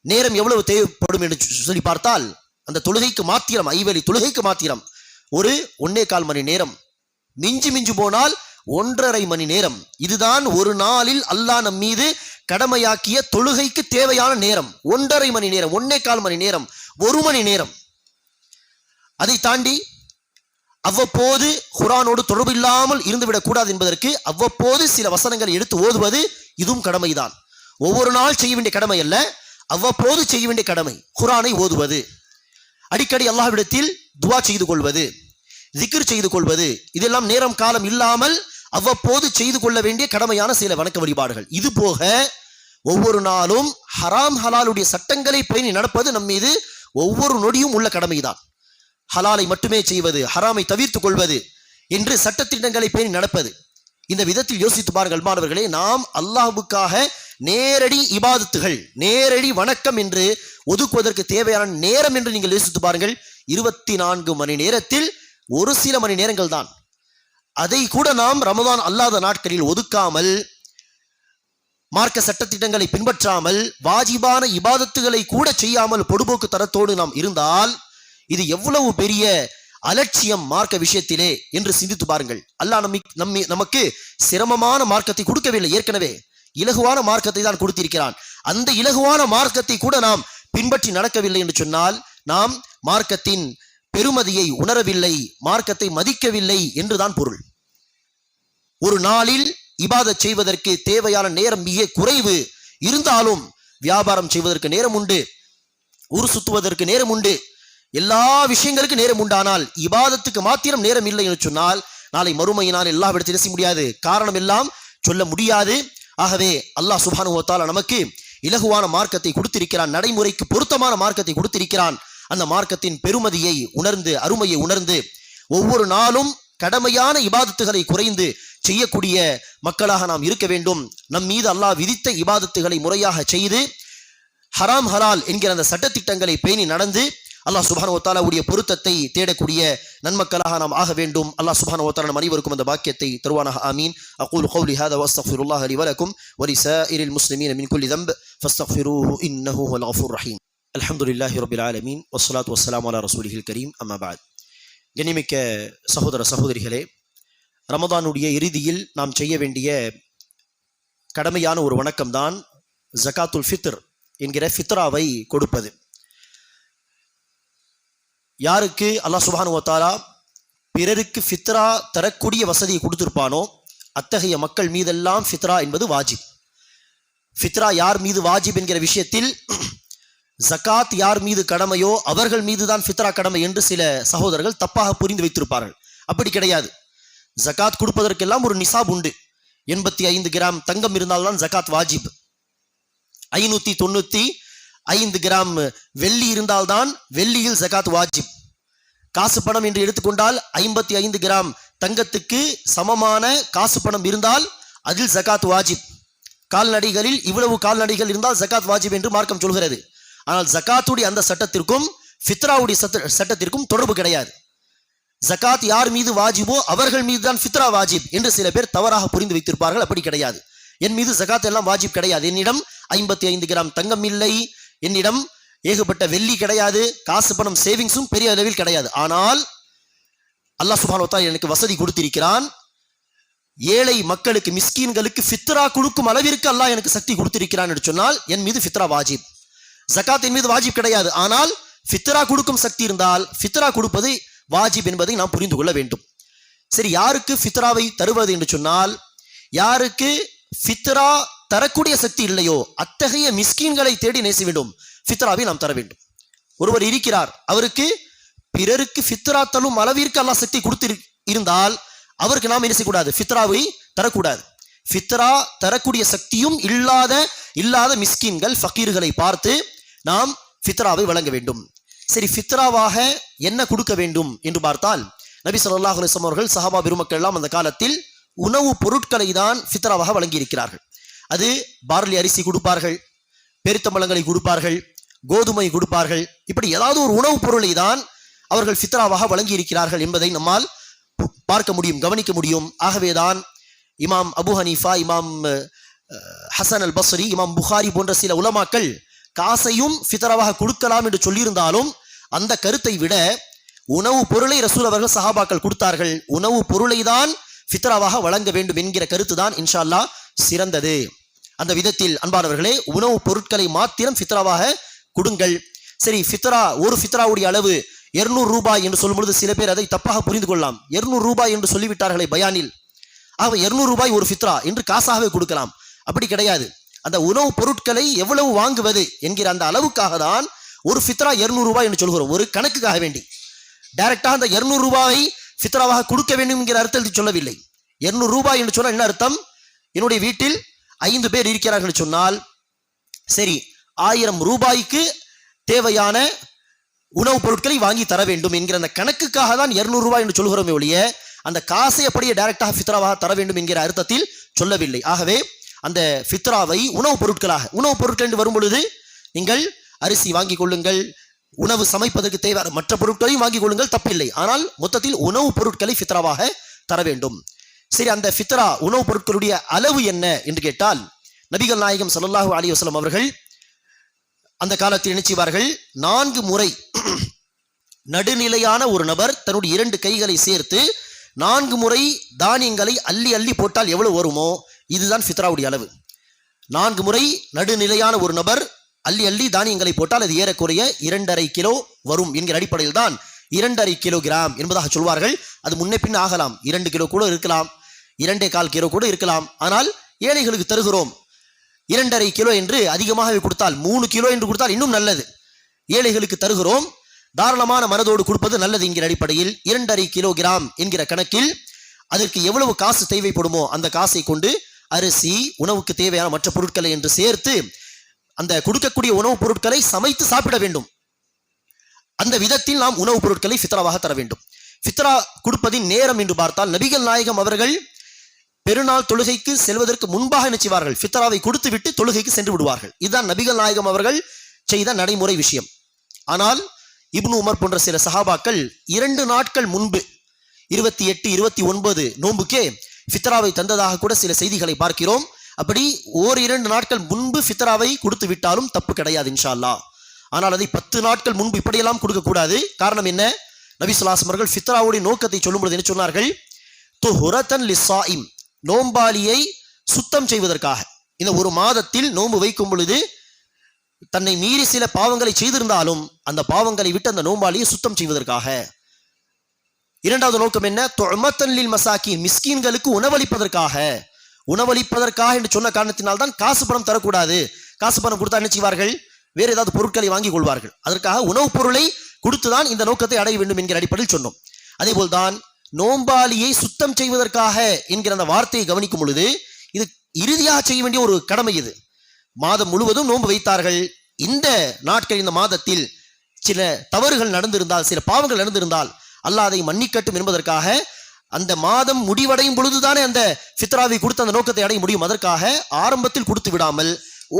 நேரம் எவ்வளவு தேவைப்படும் என்று சொல்லி பார்த்தால், அந்த தொழுகைக்கு மாத்திரம், ஐவேளை தொழுகைக்கு மாத்திரம் ஒரு 1.25 மணி நேரம், மிஞ்சி போனால் 1.5 மணி நேரம். இதுதான் ஒரு நாளில் அல்லாஹ் நம் மீது கடமையாக்கிய தொழுகைக்கு தேவையான நேரம். 1.5 மணி நேரம், 1.25 மணி நேரம், 1 மணி நேரம். அதை தாண்டி அவ்வப்போது குர்ஆனோடு தொடர்பு இல்லாமல் இருந்துவிடக் கூடாது என்பதற்கு அவ்வப்போது சில வசனங்களை எடுத்து ஓதுவது, இதுவும் கடமைதான். ஒவ்வொரு நாள் செய்ய வேண்டிய கடமை அல்ல, அவ்வப்போது செய்ய வேண்டிய கடமை. குர்ஆனை ஓதுவது, அடிக்கடி அல்லாஹ்விடத்தில் துஆ செய்து கொள்வது, திக்ர் செய்து கொள்வது, இதெல்லாம் நேரம் காலம் இல்லாமல் அவ்வப்போது செய்து கொள்ள வேண்டிய கடமையான சில வணக்க வழிபாடுகள். இது போக ஒவ்வொரு நாளும் ஹராம் ஹலாலுடைய சட்டங்களை பேணி நடப்பது நம் மீது ஒவ்வொரு நொடியும் உள்ள கடமைதான். ஹலாலை மட்டுமே செய்வது, ஹராமை தவிர்த்து கொள்வது என்று சட்டத்திட்டங்களை பேணி நடப்பது. இந்த விதத்தில் யோசித்து பாருங்கள் மாணவர்களே, நாம் அல்லாஹ்வுக்காக நேரடி இபாதத்துகள், நேரடி வணக்கம் என்று ஒதுக்குவதற்கு தேவையான நேரம் என்று நீங்கள் யோசித்து பாருங்கள். 24 மணி நேரத்தில் ஒரு சில மணி நேரங்கள் தான். அதை கூட நாம் ரமதான் அல்லாத நாட்களில் ஒதுக்காமல், மார்க்க சட்டத்திட்டங்களை பின்பற்றாமல், வாஜிபான இபாதத்துகளை கூட செய்யாமல் பொடுபோக்கு தரத்தோடு நாம் இருந்தால் இது எவ்வளவு பெரிய அலட்சியம் மார்க்க விஷயத்திலே என்று சிந்தித்து பாருங்கள். அல்லாஹ் நமக்கு சிரமமான மார்க்கத்தை கொடுக்கவில்லை, ஏற்கனவே இலகுவான மார்க்கத்தை தான் கொடுத்திருக்கிறான். அந்த இலகுவான மார்க்கத்தை கூட நாம் பின்பற்றி நடக்கவில்லை என்று சொன்னால் நாம் மார்க்கத்தின் பெருமதியை உணரவில்லை, மார்க்கத்தை மதிக்கவில்லை என்றுதான் பொருள். ஒரு நாளில் இபாதத் செய்வதற்கு தேவையான நேரம் மிக குறைவு. இருந்தாலும் வியாபாரம் செய்வதற்கு நேரம் உண்டு, ஊர் சுத்துவதற்கு நேரம் உண்டு, எல்லா விஷயங்களுக்கு நேரம் உண்டானால் இபாதத்துக்கு மாத்திரம் நேரம் இல்லை என்று சொன்னால் நாளை மறுமையினால் எல்லா இடத்திலும் செய்ய முடியாது, காரணம் எல்லாம் சொல்ல முடியாது. ஆகவே அல்லாஹ் சுப்ஹானஹு வ தஆலா நமக்கு இலகுவான மார்க்கத்தை கொடுத்திருக்கிறான், நடைமுறைக்கு பொருத்தமான மார்க்கத்தை கொடுத்திருக்கிறான். அந்த மார்க்கத்தின் பெருமதியை உணர்ந்து, அருமையை உணர்ந்து ஒவ்வொரு நாளும் கடமையான இபாதத்துகளை குறைந்து செய்யக்கூடிய மக்களாக நாம் இருக்க வேண்டும். நம் மீது அல்லாஹ் விதித்த இபாதத்துகளை முறையாக செய்து ஹராம் ஹலால் என்கிற அந்த சட்டத்திட்டங்களை பேணி நடந்து அல்லாஹ் சுப்ஹானஹு வ தஆலாவுடைய பொருத்தத்தை தேடக்கூடிய நன்மக்களாக நாம் ஆக வேண்டும். அல்லாஹ் சுப்ஹானஹு வ தஆலா நம் அனைவருக்கும் அந்த பாக்கியத்தை தருவானாக. ஆமீன். அகூலு கௌலி ஹாதா வஸ்தக்ஃபிருல்லாஹ லி வ லக்கும் வ லிசாயிரில் முஸ்லிமீன மின் குல்லி தம்ப் ஃபஸ்தக்ஃபிரூஹு இன்னஹு ஹுவல் கஃபூர் ரஹீம். அல்ஹம்துலில்லாஹி ரப்பில் ஆலமீன் வஸ்ஸலாத்து வஸ்ஸலாமு அலா ரசூலிஹில் கரீம். அம்மா பஅத். கண்ணியமிக்க சகோதர சகோதரிகளே, ரமதானுடைய இறுதியில் நாம் செய்ய வேண்டிய கடமையான ஒரு வணக்கம் தான் ஜகாத்துல் ஃபித்ர் என்கிற ஃபித்ராவை கொடுப்பது. யாருக்கு அல்லாஹ் சுப்ஹானஹு வ தஆலா பிறருக்கு ஃபித்ரா தரக்கூடிய வசதியை கொடுத்திருப்பானோ அத்தகைய மக்கள் மீதெல்லாம் ஃபித்ரா என்பது வாஜிப். ஃபித்ரா யார் மீது வாஜிப் என்கிற விஷயத்தில் ஜகாத் யார் மீது கடமையோ அவர்கள் மீதுதான் ஃபித்ரா கடமை என்று சில சகோதரர்கள் தப்பாக புரிந்து வைத்திருப்பார்கள். அப்படி கிடையாது. ஜகாத் கொடுப்பதற்கெல்லாம் ஒரு நிசாப் உண்டு. 85 கிராம் தங்கம் இருந்தால்தான் ஜகாத் வாஜிப். 595 கிராம் வெள்ளி இருந்தால்தான் வெள்ளியில் ஜகாத் வாஜிப். காசு பணம் என்று எடுத்துக்கொண்டால் 55 கிராம் தங்கத்துக்கு சமமான காசு பணம் இருந்தால் அதில் ஜகாத் வாஜிப். கால்நடைகளில் இவ்வளவு கால்நடைகள் இருந்தால் ஜகாத் வாஜிப் என்று மார்க்கம் சொல்கிறது. ஆனால் ஜகாத்துடைய அந்த சட்டத்திற்கும் ஃபித்ராவுடைய சட்டத்திற்கும் தொடர்பு கிடையாது. ஜகாத் யார் மீது வாஜிபோ அவர்கள் மீது தான் ஃபித்ரா வாஜிப் என்று சில பேர் தவறாக புரிந்து வைத்திருப்பார்கள். அப்படி கிடையாது. என் மீது ஜகாத் எல்லாம் வாஜிப் கிடையாது. என்னிடம் 55 கிராம் தங்கம் இல்லை, என்னிடம் ஏகப்பட்ட வெள்ளி கிடையாது, காசு பணம் சேவிங்ஸும் பெரிய அளவில் கிடையாது. ஆனால் அல்லாஹ் சுப்ஹானஹு வ தஆலா எனக்கு வசதி கொடுத்திருக்கிறான், ஏழை மக்களுக்கு மிஸ்கீன்களுக்கு ஃபித்ரா கொடுக்கும் அளவிற்கு அல்லாஹ் எனக்கு சக்தி கொடுத்திருக்கிறான் என்று சொன்னால் என் மீது ஃபித்ரா வாஜிப். ஜகாத் என் மீது வாஜிப் கிடையாது, ஆனால் ஃபித்ரா கொடுக்கும் சக்தி இருந்தால் ஃபித்ரா கொடுப்பது வாஜிப் என்பதை நாம் புரிந்து கொள்ள வேண்டும். சரி, யாருக்கு ஃபித்ராவை தருவது என்று சொன்னால், யாருக்கு ஃபித்ரா தரக்கூடிய சக்தி இல்லையோ அத்தகைய மிஸ்கீன்களை தேடி நேச வேண்டும், ஃபித்ராவை நாம் தர வேண்டும். ஒருவர் இருக்கிறார், அவருக்கு பிறருக்கு ஃபித்ரா தரும் அளவிற்கு அல்லாஹ் சக்தி கொடுத்து இருந்தால் அவருக்கு நாம் என்ன செய்யக்கூடாது, ஃபித்ராவை தரக்கூடாது. ஃபித்ரா தரக்கூடிய சக்தியும் இல்லாத மிஸ்கீன்கள் ஃபகீர்களை பார்த்து நாம் ஃபித்ராவை வழங்க வேண்டும். சரி, ஃபித்ராவாக என்ன கொடுக்க வேண்டும் என்று பார்த்தால், நபி ஸல்லல்லாஹு அலைஹி வஸல்லம் அவர்கள் சஹாபா பெருமக்கள் எல்லாம் அந்த காலத்தில் உணவு பொருட்களை தான் ஃபித்ராவாக வழங்கி இருக்கிறார்கள். அது பார்லி அரிசி கொடுப்பார்கள், பெருத்தம்பழங்களை கொடுப்பார்கள், கோதுமை கொடுப்பார்கள். இப்படி ஏதாவது ஒரு உணவுப் பொருளை தான் அவர்கள் ஃபித்ராவாக வழங்கி இருக்கிறார்கள் என்பதை நம்மால் பார்க்க முடியும், கவனிக்க முடியும். ஆகவேதான் இமாம் அபு ஹனீஃபா, இமாம் ஹசன் அல் பஸ்ரி, இமாம் புகாரி போன்ற சில உலமாக்கள் காசையும் ஃபித்ராவாக கொடுக்கலாம் என்று சொல்லியிருந்தாலும் அந்த கருத்தை விட உணவு பொருளை ரசூல் அவர்கள் சஹாபாக்கள் கொடுத்தார்கள், உணவு பொருளை தான் ஃபித்ராவாக வழங்க வேண்டும் என்கிற கருத்து தான் இன்ஷா அல்லாஹ் சிறந்தது. அந்த விதத்தில் அன்பானவர்களே, உணவுப் பொருட்களை மாத்திரம் ஃபித்ராவாக கொடுங்கள். சரி, ஃபித்ரா, ஒரு ஃபித்ராவுடைய அளவு 200 ரூபாய் என்று சொல்லும் பொழுது சில பேர் அதை தப்பாக புரிந்து கொள்ளலாம். 200 ரூபாய் என்று சொல்லிவிட்டார்களே பயானில், ஆக 200 ரூபாய் ஒரு ஃபித்ரா என்று காசாகவே கொடுக்கலாம். அப்படி கிடையாது. அந்த உணவுப் பொருட்களை எவ்வளவு வாங்குவது என்கிற அந்த அளவுக்காக தான் ஒரு ஃபித்ரா 200 ரூபாய் என்று சொல்கிறோம், ஒரு கணக்குக்காக வேண்டி. டைரக்டாக அந்த 200 ரூபாயை ஃபித்ராவாக கொடுக்க வேண்டும் என்கிற அர்த்தத்தில் சொல்லவில்லை. 200 ரூபாய் என்று சொன்னால் என்ன அர்த்தம், என்னுடைய வீட்டில் 5 பேர் இருக்கிறார்கள் சொன்னால், சரி 1000 ரூபாய்க்கு தேவையான உணவுப் பொருட்களை வாங்கி தர வேண்டும் என்கிற அந்த கணக்குக்காக தான் 200 ரூபாய் என்று சொல்கிறோமே ஒழிய அந்த காசை அப்படியே டைரக்டாக ஃபித்ராவாக தர வேண்டும் என்கிற அர்த்தத்தில் சொல்லவில்லை. ஆகவே அந்த ஃபித்ராவை உணவுப் பொருட்கள் என்று வரும் பொழுது நீங்கள் அரிசி வாங்கிக் கொள்ளுங்கள், உணவு சமைப்பதற்கு தேவையான மற்ற பொருட்களையும் வாங்கிக் கொள்ளுங்கள், தப்பில்லை. ஆனால் மொத்தத்தில் உணவுப் பொருட்களை ஃபித்ராவாக தர வேண்டும். சரி, அந்த ஃபித்ரா உணவுப் பொருட்களுடைய அளவு என்ன என்று கேட்டால், நபிகள் நாயகம் ஸல்லல்லாஹு அலைஹி வஸல்லம் அவர்கள் அந்த காலத்தில் என்ன செய்வார்கள், 4 முறை நடுநிலையான ஒரு நபர் தன்னுடைய 2 கைகளை சேர்த்து 4 முறை தானியங்களை அள்ளி அள்ளி போட்டால் எவ்வளவு வருமோ இதுதான் ஃபித்ராவுடைய அளவு. 4 முறை நடுநிலையான ஒரு நபர் அள்ளி அள்ளி தானியங்களை போட்டால் அது ஏறக்குறைய 2.5 கிலோ வரும் என்கிற அடிப்படையில் தான் 2.5 கிலோகிராம் என்பதாக சொல்வார்கள். அது முன்னே பின் ஆகலாம், 2 கிலோ கூட இருக்கலாம், 2.25 கிலோ கூட இருக்கலாம். ஆனால் ஏழைகளுக்கு தருகிறோம் 2.5 கிலோ என்று அதிகமாகவே கொடுத்தால், 3 கிலோ என்று கொடுத்தால் இன்னும் நல்லது. ஏழைகளுக்கு தருகிறோம், தாராளமான மனதோடு கொடுப்பது நல்லது என்கிற அடிப்படையில் 2.5 கிலோகிராம் என்கிற கணக்கில் அதற்கு எவ்வளவு காசு தேவைப்படுமோ அந்த காசை கொண்டு அரிசி, உணவுக்கு தேவையான மற்ற பொருட்களை என்று சேர்த்து அந்த கொடுக்கக்கூடிய உணவுப் பொருட்களை சமைத்து சாப்பிட வேண்டும். அந்த விதத்தில் நாம் உணவுப் பொருட்களை ஃபித்ராவாக தர வேண்டும். ஃபித்ரா கொடுப்பதின் நேரம் என்று பார்த்தால், நபிகள் நாயகம் அவர்கள் பெருநாள் தொழுகைக்கு செல்வதற்கு முன்பாக என்ன செய்வார்கள், ஃபித்ராவை கொடுத்து விட்டு தொழுகைக்கு சென்று விடுவார்கள். இதுதான் நபிகள் நாயகம் அவர்கள் செய்த நடைமுறை விஷயம். ஆனால் இப்னு உமர் போன்ற சில சஹாபாக்கள் 2 நாட்கள் முன்பு 28, 29 நோன்புக்கே ஃபித்ராவை தந்ததாக கூட சில செய்திகளை பார்க்கிறோம். அப்படி 1-2 நாட்கள் முன்பு ஃபித்ராவை கொடுத்து விட்டாலும் தப்பு கிடையாது இன்ஷா அல்லாஹ். ஆனால் அதை 10 நாட்கள் முன்பு இப்படியெல்லாம் கொடுக்கக்கூடாது. காரணம் என்ன, நபி ஸல்லல்லாஹு அலைஹி வஸல்லம் அவர்கள் ஃபித்ராவுடைய நோக்கத்தை சொல்லும்போது என்ன சொன்னார்கள், துஹுரத்தன் லிஸ்ஸாயிம், நோம்பாளியை சுத்தம் செய்வதற்காக. இந்த ஒரு மாதத்தில் நோன்பு வைக்கும் பொழுது தன்னை மீறி சில பாவங்களை செய்திருந்தாலும் அந்த பாவங்களை விட்டு அந்த நோம்பாளியை சுத்தம் செய்வதற்காக. இரண்டாவது நோக்கம் என்ன, துஅமத்தன் லில் மசாக்கீன், மிஸ்கீன்களுக்கு உணவளிப்பதற்காக என்று சொன்ன காரணத்தினால் தான் காசு பணம் தரக்கூடாது. காசு பணம் கொடுத்தா என்ன செய்வார்கள், வேறு ஏதாவது பொருட்களை வாங்கி கொள்வார்கள். அதற்காக உணவுப் பொருளை கொடுத்துதான் இந்த நோக்கத்தை அடைய வேண்டும் என்கிற அடிப்படையில் சொன்னோம். அதே போல்தான் நோம்பாளியை சுத்தம் செய்வதற்காக என்கிற அந்த வார்த்தையை கவனிக்கும் பொழுது இது இறுதியாக செய்ய வேண்டிய ஒரு கடமை. இது மாதம் முழுவதும் நோன்பு வைத்தார்கள். இந்த நாட்கள், இந்த மாதத்தில் சில தவறுகள் நடந்திருந்தால், சில பாவங்கள் நடந்திருந்தால் அல்லாஹ் அதை மன்னிக்கட்டும் என்பதற்காக அந்த மாதம் முடிவடையும் பொழுதுதானே அந்த ஃபித்ராவை கொடுத்த அந்த நோக்கத்தை அடைய முடியும். அதற்காக ஆரம்பத்தில் கொடுத்து விடாமல்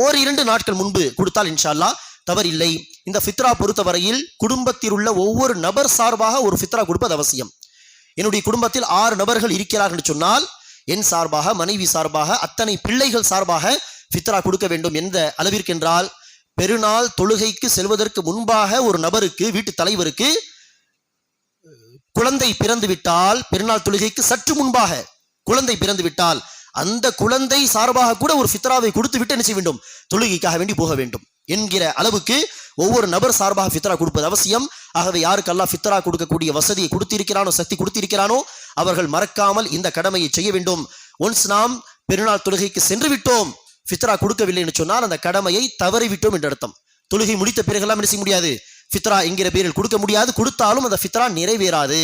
1-2 நாட்கள் முன்பு கொடுத்தால் இன்ஷா அல்லாஹ் தவறில்லை. இந்த ஃபித்ரா பொறுத்தவரையில் குடும்பத்தில் உள்ள ஒவ்வொரு நபர் சார்பாக ஒரு ஃபித்ரா கொடுப்பது அவசியம். என்னுடைய குடும்பத்தில் 6 நபர்கள் இருக்கிறார்கள் என்று சொன்னால் என் சார்பாக, மனைவி சார்பாக, அத்தனை பிள்ளைகள் சார்பாக ஃபித்ரா கொடுக்க வேண்டும். எந்த அளவிற்கு என்றால், பெருநாள் தொழுகைக்கு செல்வதற்கு முன்பாக ஒரு நபருக்கு, வீட்டு தலைவருக்கு குழந்தை பிறந்து விட்டால், பெருநாள் தொழுகைக்கு சற்று முன்பாக குழந்தை பிறந்து விட்டால், அந்த குழந்தை சார்பாக கூட ஒரு ஃபித்ராவை கொடுத்து விட்டு என்ன செய்ய வேண்டும், தொழுகைக்காக வேண்டி போக வேண்டும் என்கிற அளவுக்கு ஒவ்வொரு நபர் சார்பாக ஃபித்ரா கொடுப்பது அவசியம். ஆகவே யாருக்கு அல்லாஹ் ஃபித்ரா கொடுக்கக்கூடிய வசதியை கொடுத்திருக்கிறானோ, சக்தி கொடுத்திருக்கிறானோ, அவர்கள் மறக்காமல் இந்த கடமையை செய்ய வேண்டும். ஒன்ஸ் நாம் பெருநாள் தொழுகைக்கு சென்று விட்டோம், ஃபித்ரா கொடுக்கவில்லை என்று சொன்னால் அந்த கடமையை தவறிவிட்டோம் என்று அர்த்தம். தொழுகை முடித்த பிறகெல்லாம் என்ன செய்ய முடியாது, ஃபித்ரா என்கிற பேரில் கொடுக்க முடியாது. கொடுத்தாலும் அந்த ஃபித்ரா நிறைவேறாது.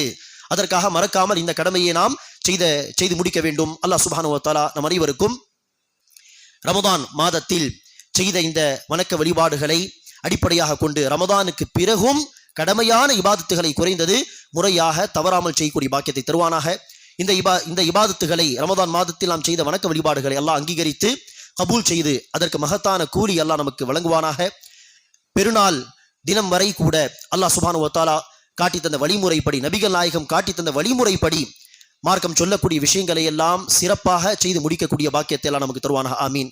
அதற்காக மறக்காமல் இந்த கடமையை நாம் செய்து முடிக்க வேண்டும். அல்லாஹ் சுப்ஹானஹு வ தஆலா நம் அனைவருக்கும் ரமதான் மாதத்தில் செய்த இந்த வணக்க வழிபாடுகளை அடிப்படையாக கொண்டு ரமதானுக்கு பிறகும் கடமையான இபாதத்துகளை குறைந்தது முறையாக தவறாமல் செய்யக்கூடிய பாக்கியத்தை தருவானாக. இந்த இபாதத்துகளை ரமதான் மாதத்தில் நாம் செய்த வணக்க வழிபாடுகளை அல்லாஹ் அங்கீகரித்து கபூல் செய்து அதற்கு மகத்தான கூலி அல்லாஹ் நமக்கு வழங்குவானாக. பெருநாள் தினம் வரை கூட அல்லாஹ் சுப்ஹானஹு வ தஆலா காட்டி தந்த வழிமுறைப்படி, நபிகள் நாயகம் காட்டி தந்த வழிமுறைப்படி மார்க்கம் சொல்லக்கூடிய விஷயங்களை எல்லாம் சிறப்பாக செய்து முடிக்கக்கூடிய பாக்கியத்தை எல்லாம் நமக்கு தருவானாக. ஆமீன்.